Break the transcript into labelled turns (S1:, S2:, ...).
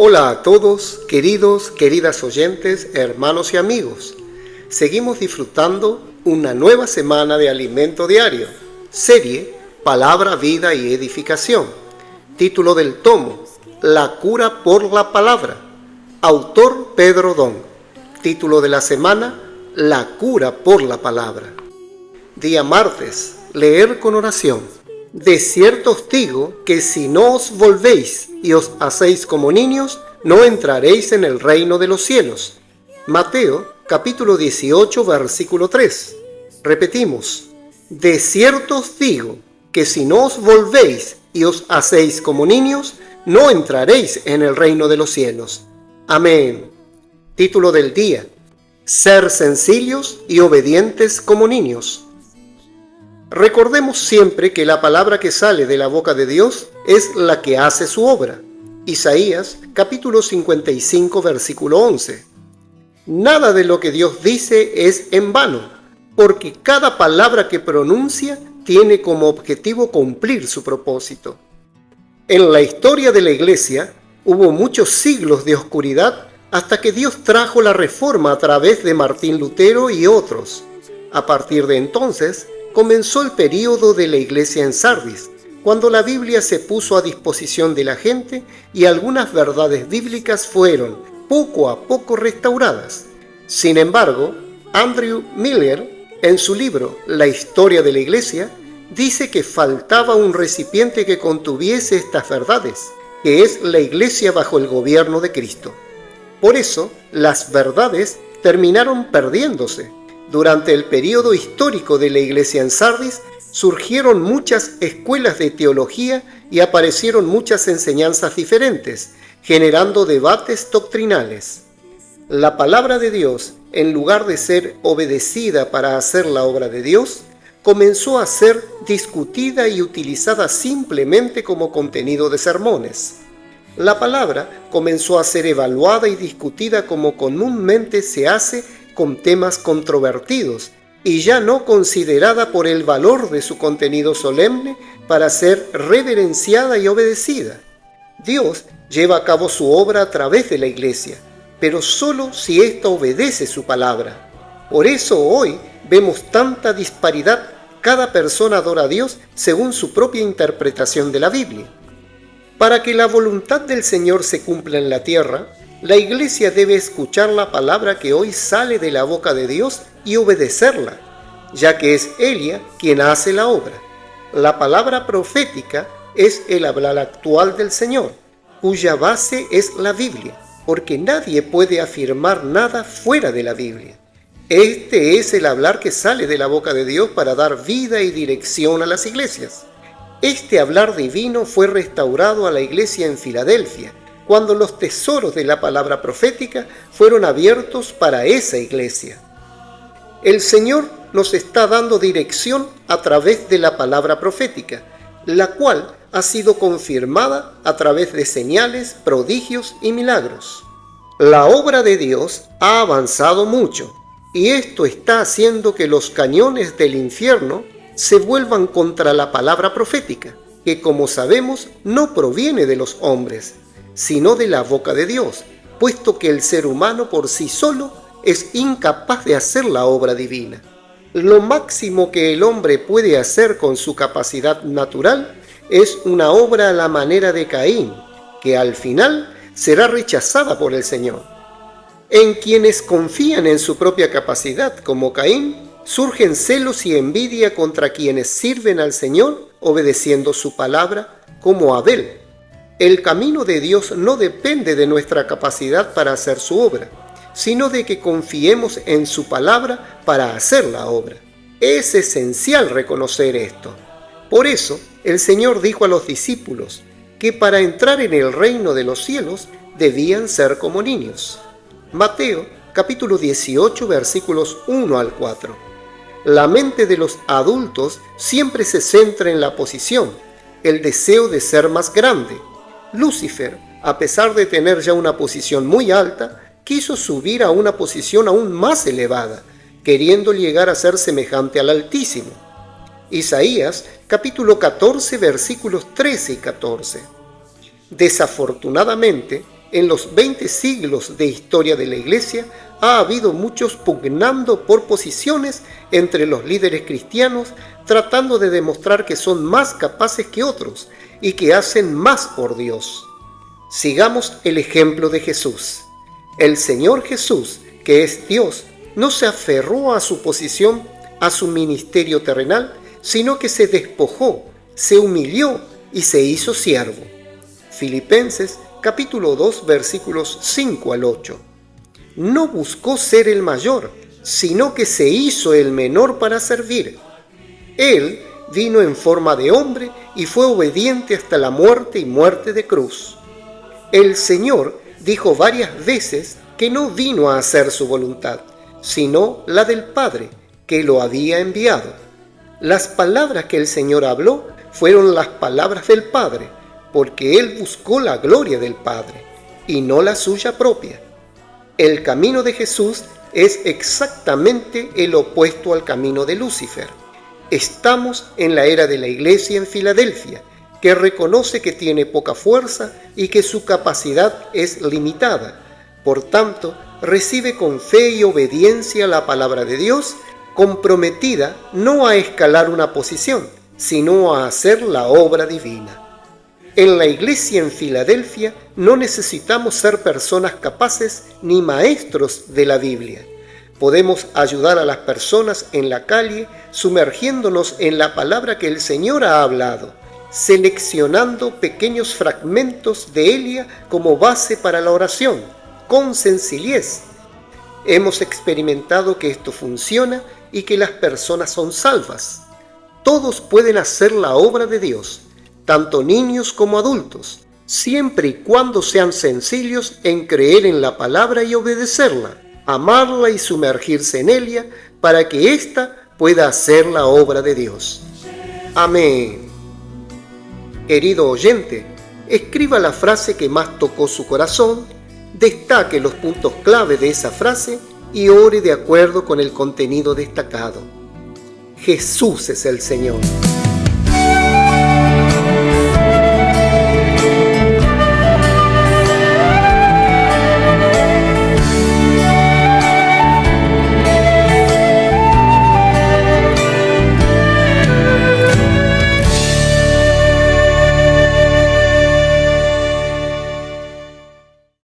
S1: Hola a todos, queridas oyentes, hermanos y amigos. Seguimos disfrutando una nueva semana de Alimento Diario, serie Palabra, Vida y Edificación. Título del tomo, La cura por la palabra. Autor Pedro Don. Título de la semana, La cura por la palabra. Día martes, leer con oración. De cierto os digo que si no os volvéis y os hacéis como niños, no entraréis en el reino de los cielos. Mateo, capítulo 18, versículo 3. Repetimos, de cierto os digo que si no os volvéis y os hacéis como niños, no entraréis en el reino de los cielos. Amén. Título del día, ser sencillos y obedientes como niños. Recordemos siempre que la palabra que sale de la boca de Dios es la que hace su obra. Isaías, capítulo 55, versículo 11. Nada de lo que Dios dice es en vano, porque cada palabra que pronuncia tiene como objetivo cumplir su propósito. En la historia de la Iglesia hubo muchos siglos de oscuridad hasta que Dios trajo la reforma a través de Martín Lutero y otros. A partir de entonces, comenzó el período de la iglesia en Sardis, cuando la Biblia se puso a disposición de la gente y algunas verdades bíblicas fueron poco a poco restauradas. Sin embargo, Andrew Miller, en su libro La historia de la iglesia, dice que faltaba un recipiente que contuviese estas verdades, que es la iglesia bajo el gobierno de Cristo. Por eso, las verdades terminaron perdiéndose. Durante el período histórico de la iglesia en Sardis, surgieron muchas escuelas de teología y aparecieron muchas enseñanzas diferentes, generando debates doctrinales. La palabra de Dios, en lugar de ser obedecida para hacer la obra de Dios, comenzó a ser discutida y utilizada simplemente como contenido de sermones. La palabra comenzó a ser evaluada y discutida como comúnmente se hace con temas controvertidos y ya no considerada por el valor de su contenido solemne para ser reverenciada y obedecida. Dios lleva a cabo su obra a través de la iglesia, pero solo si ésta obedece su palabra. Por eso hoy vemos tanta disparidad. Cada persona adora a Dios según su propia interpretación de la Biblia. Para que la voluntad del Señor se cumpla en la tierra, la iglesia debe escuchar la palabra que hoy sale de la boca de Dios y obedecerla, ya que es ella quien hace la obra. La palabra profética es el hablar actual del Señor, cuya base es la Biblia, porque nadie puede afirmar nada fuera de la Biblia. Este es el hablar que sale de la boca de Dios para dar vida y dirección a las iglesias. Este hablar divino fue restaurado a la iglesia en Filadelfia, cuando los tesoros de la palabra profética fueron abiertos para esa iglesia. El Señor nos está dando dirección a través de la palabra profética, la cual ha sido confirmada a través de señales, prodigios y milagros. La obra de Dios ha avanzado mucho, y esto está haciendo que los cañones del infierno se vuelvan contra la palabra profética, que como sabemos no proviene de los hombres, sino de la boca de Dios, puesto que el ser humano por sí solo es incapaz de hacer la obra divina. Lo máximo que el hombre puede hacer con su capacidad natural es una obra a la manera de Caín, que al final será rechazada por el Señor. En quienes confían en su propia capacidad, como Caín, surgen celos y envidia contra quienes sirven al Señor obedeciendo su palabra, como Abel. El camino de Dios no depende de nuestra capacidad para hacer su obra, sino de que confiemos en su palabra para hacer la obra. Es esencial reconocer esto. Por eso, el Señor dijo a los discípulos que para entrar en el reino de los cielos debían ser como niños. Mateo, capítulo 18, versículos 1 al 4. La mente de los adultos siempre se centra en la posición, el deseo de ser más grande. Lucifer, a pesar de tener ya una posición muy alta, quiso subir a una posición aún más elevada, queriendo llegar a ser semejante al Altísimo. Isaías, capítulo 14, versículos 13 y 14. Desafortunadamente, En los 20 siglos de historia de la Iglesia ha habido muchos pugnando por posiciones entre los líderes cristianos, tratando de demostrar que son más capaces que otros y que hacen más por Dios. Sigamos el ejemplo de Jesús. El Señor Jesús, que es Dios, no se aferró a su posición, a su ministerio terrenal, sino que se despojó, se humilló y se hizo siervo. Filipenses capítulo 2 versículos 5 al 8. No buscó ser el mayor, sino que se hizo el menor para servir. Él vino en forma de hombre y fue obediente hasta la muerte y muerte de cruz. El Señor dijo varias veces que no vino a hacer su voluntad, sino la del Padre, que lo había enviado. Las palabras que el Señor habló fueron las palabras del Padre, porque Él buscó la gloria del Padre, y no la suya propia. El camino de Jesús es exactamente el opuesto al camino de Lucifer. Estamos en la era de la Iglesia en Filadelfia, que reconoce que tiene poca fuerza y que su capacidad es limitada. Por tanto, recibe con fe y obediencia la palabra de Dios, comprometida no a escalar una posición, sino a hacer la obra divina. En la Iglesia en Filadelfia no necesitamos ser personas capaces ni maestros de la Biblia. Podemos ayudar a las personas en la calle sumergiéndonos en la palabra que el Señor ha hablado, seleccionando pequeños fragmentos de ella como base para la oración, con sencillez. Hemos experimentado que esto funciona y que las personas son salvas. Todos pueden hacer la obra de Dios, tanto niños como adultos, siempre y cuando sean sencillos en creer en la palabra y obedecerla, amarla y sumergirse en ella para que ésta pueda hacer la obra de Dios. Amén. Querido oyente, escriba la frase que más tocó su corazón, destaque los puntos clave de esa frase y ore de acuerdo con el contenido destacado. Jesús es el Señor.